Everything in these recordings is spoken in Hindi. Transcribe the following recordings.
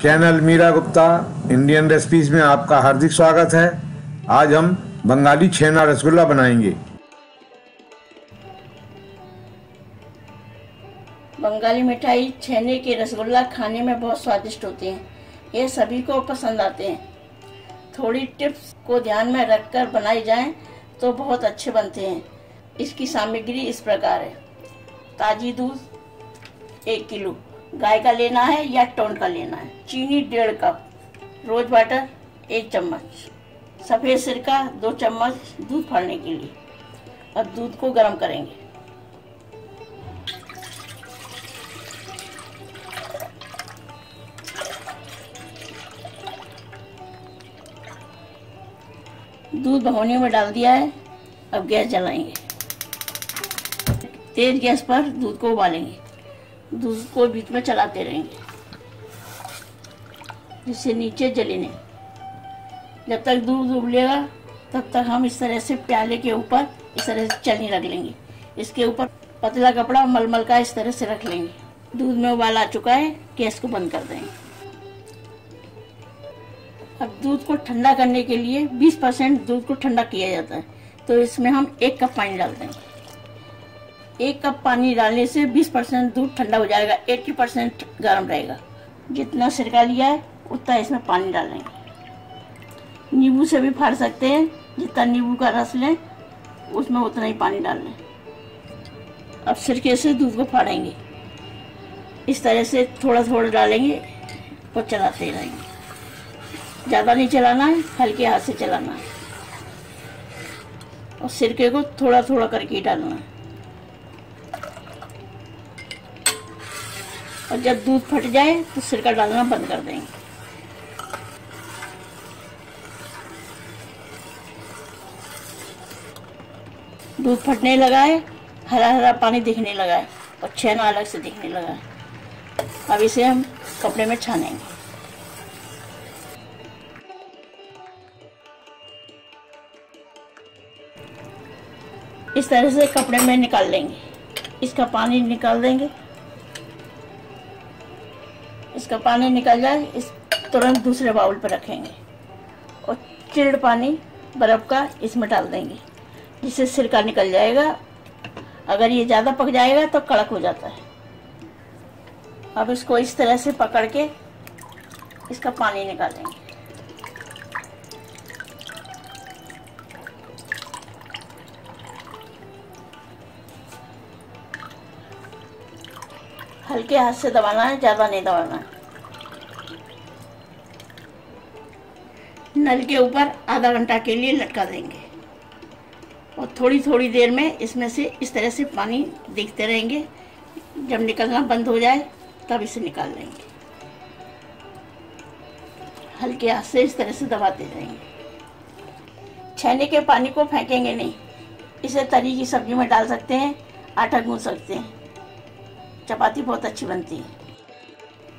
Channel Meera Gupta Indian recipes में आपका हार्दिक स्वागत है। आज हम बंगाली छेना रसगुल्ला बनाएंगे। बंगाली मिठाई छेने के रसगुल्ला खाने में बहुत स्वादिष्ट होते हैं। ये सभी को पसंद आते हैं। थोड़ी टिप्स को ध्यान में रखकर बनाए जाएं तो बहुत अच्छे बनते हैं। इसकी सामग्री इस प्रकार है। ताजी दूध 1 किलो गाय का लेना है या टोंड का लेना है। चीनी 1.5 कप, रोज वाटर 1 चम्मच, सफ़ेद सिरका 2 चम्मच दूध फाड़ने के लिए। अब दूध को गर्म करेंगे। दूध भगोनी में डाल दिया है। अब गैस जलाएंगे। तेज गैस पर दूध को उबालेंगे। दूध को बीच में चलाते रहेंगे जिससे नीचे जले नहीं। जब तक दूध उबलेगा तब तक हम इस तरह से प्याले के ऊपर इस तरह से चलनी रख लेंगे। इसके ऊपर पतला कपड़ा मलमल का इस तरह से रख लेंगे। दूध में उबाल आ चुका है। गैस को बंद कर देंगे। अब दूध को ठंडा करने के लिए 20% दूध को ठंडा किया जाता है, तो इसमें हम 1 कप पानी डाल देंगे। 1 कप पानी डालने से 20% दूध ठंडा हो जाएगा। 80% गर्म रहेगा। जितना सिरका लिया है उतना इसमें पानी डालेंगे। नींबू से भी फाड़ सकते हैं। जितना नींबू का रस लें उसमें उतना ही पानी डाल लें। अब सिरके से दूध को फाड़ेंगे। इस तरह से थोड़ा थोड़ा डालेंगे और चलाते रहेंगे। ज़्यादा नहीं चलाना है, हल्के हाथ से चलाना है और सिरके को थोड़ा थोड़ा करके डालना है। और जब दूध फट जाए तो सिरका डालना बंद कर देंगे। दूध फटने लगा है, हरा हरा पानी दिखने लगा है और छेना अलग से दिखने लगा है। अब इसे हम कपड़े में छानेंगे। इस तरह से कपड़े में निकाल लेंगे। इसका पानी निकाल देंगे। इसका पानी निकल जाए इस तुरंत दूसरे बाउल पर रखेंगे और चिल्ड पानी बर्फ का इसमें डाल देंगे जिससे सिरका निकल जाएगा। अगर ये ज़्यादा पक जाएगा तो कड़क हो जाता है। अब इसको इस तरह से पकड़ के इसका पानी निकालेंगे। हल्के हाथ से दबाना है, ज़्यादा नहीं दबाना है। नल के ऊपर आधा घंटा के लिए लटका देंगे और थोड़ी थोड़ी देर में इसमें से इस तरह से पानी देखते रहेंगे। जब निकलना बंद हो जाए तब इसे निकाल लेंगे। हल्के हाथ से इस तरह से दबाते रहेंगे। छेने के पानी को फेंकेंगे नहीं। इसे तरी की सब्जी में डाल सकते हैं, आटा गूंथ सकते हैं। चपाती बहुत अच्छी बनती है।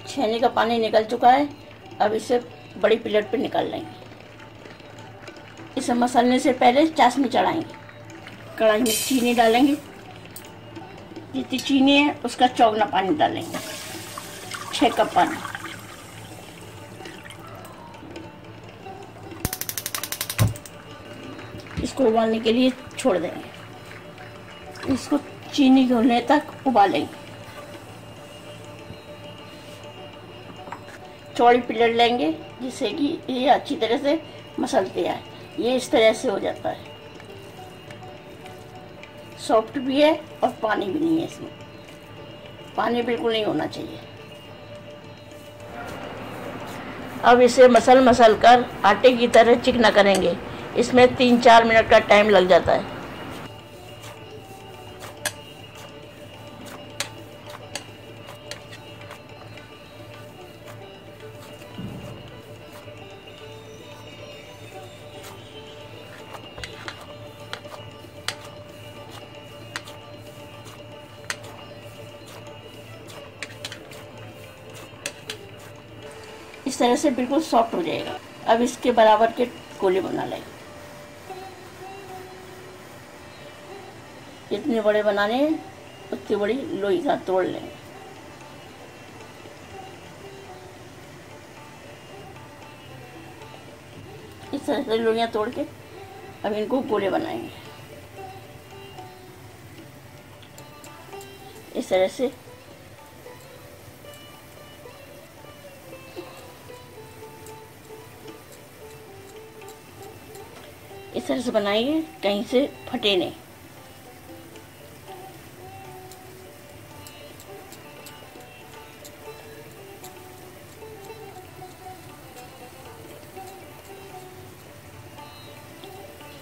छेने का पानी निकल चुका है। अब इसे बड़ी प्लेट पे निकाल लेंगे। इसे मसलने से पहले चाशनी चढ़ाएंगे। कढ़ाई में चीनी डालेंगे। जितनी चीनी है उसका चौगुना पानी डालेंगे। 6 कप पानी। इसको उबालने के लिए छोड़ देंगे। इसको चीनी घुलने तक उबालेंगे। चौड़ी प्लेट लेंगे जिससे कि ये अच्छी तरह से मसलते आए। ये इस तरह से हो जाता है। सॉफ्ट भी है और पानी भी नहीं है इसमें। पानी बिल्कुल नहीं होना चाहिए। अब इसे मसल मसल कर आटे की तरह चिकना करेंगे। इसमें 3-4 मिनट का टाइम लग जाता है। इस तरह से बिल्कुल सॉफ्ट हो जाएगा। अब इसके बराबर के गोले बना लेंगे। जितने बड़े बनाने हैं उतनी बड़ी लोई का तोड़ लेंगे। इस तरह से लोइयाँ तोड़ के अब इनको गोले बनाएंगे। इस तरह से बनाएंगे, कहीं से फटे नहीं।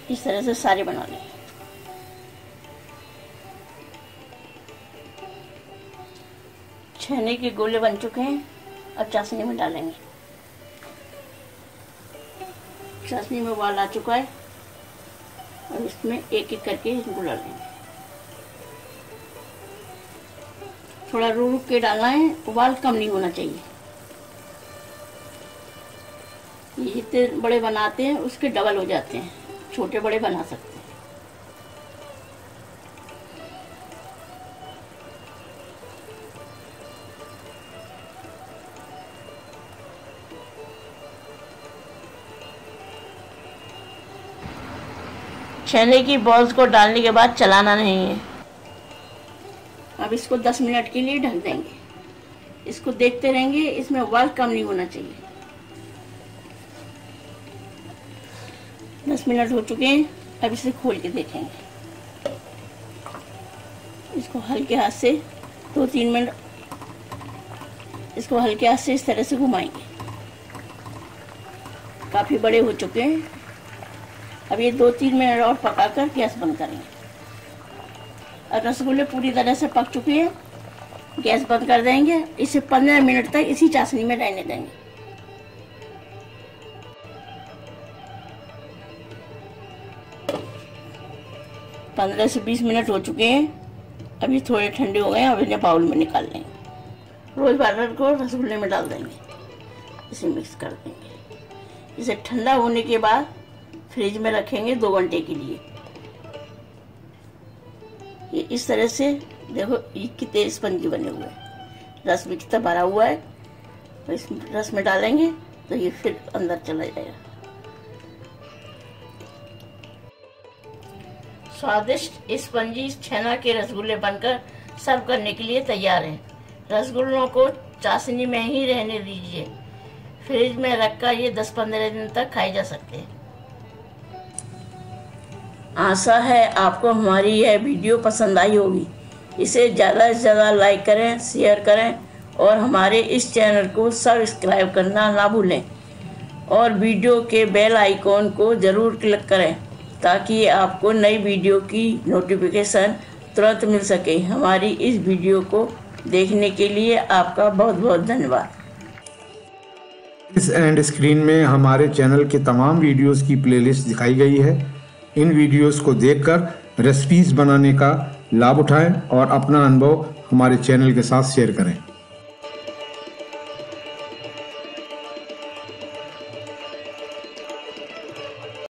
इस तरह से सारे बना लें। छेने के गोले बन चुके हैं, अब चाशनी में डालेंगे। चाशनी में उबाल आ चुका है, और इसमें एक एक करके इनको डालेंगे। थोड़ा रुक के डालना है, उबाल कम नहीं होना चाहिए। ये जितने बड़े बनाते हैं उसके डबल हो जाते हैं, छोटे बड़े बना सकते हैं। छेने की बॉल्स को डालने के बाद चलाना नहीं है। अब इसको 10 मिनट के लिए ढक देंगे। इसको देखते रहेंगे, इसमें उबाल कम नहीं होना चाहिए। 10 मिनट हो चुके हैं, अब इसे खोल के देखेंगे। इसको हल्के हाथ से 2-3 मिनट इसको हल्के हाथ से इस तरह से घुमाएंगे। काफ़ी बड़े हो चुके हैं। अब ये 2-3 मिनट और पकाकर गैस बंद करेंगे। और रसगुल्ले पूरी तरह से पक चुके हैं, गैस बंद कर देंगे। इसे 15 मिनट तक इसी चाशनी में रहने देंगे। पंद्रह से 20 मिनट हो चुके हैं। अभी थोड़े ठंडे हो गए हैं, अब इन्हें बाउल में निकाल लेंगे। रोज बाजार को रसगुल्ले में डाल देंगे, इसे मिक्स कर देंगे। इसे ठंडा होने के बाद फ्रिज में रखेंगे 2 घंटे के लिए। ये इस तरह से देखो, ये कितने स्पंजी बने हुए हैं। रस भी कितना भरा हुआ है। तो इस रस में डालेंगे तो ये फिर अंदर चला जाएगा। स्वादिष्ट स्पंजी छेना के रसगुल्ले बनकर सर्व करने के लिए तैयार हैं। रसगुल्लों को चाशनी में ही रहने दीजिए। फ्रिज में रखकर ये 10-15 दिन तक खाए जा सकते हैं। आशा है आपको हमारी यह वीडियो पसंद आई होगी। इसे ज़्यादा से ज़्यादा लाइक करें, शेयर करें और हमारे इस चैनल को सब्सक्राइब करना ना भूलें। और वीडियो के बेल आइकॉन को ज़रूर क्लिक करें ताकि आपको नई वीडियो की नोटिफिकेशन तुरंत मिल सके। हमारी इस वीडियो को देखने के लिए आपका बहुत बहुत धन्यवाद। इस एंड स्क्रीन में हमारे चैनल के तमाम वीडियोस की प्लेलिस्ट दिखाई गई है। इन वीडियोस को देखकर रेसिपीज बनाने का लाभ उठाएं और अपना अनुभव हमारे चैनल के साथ शेयर करें।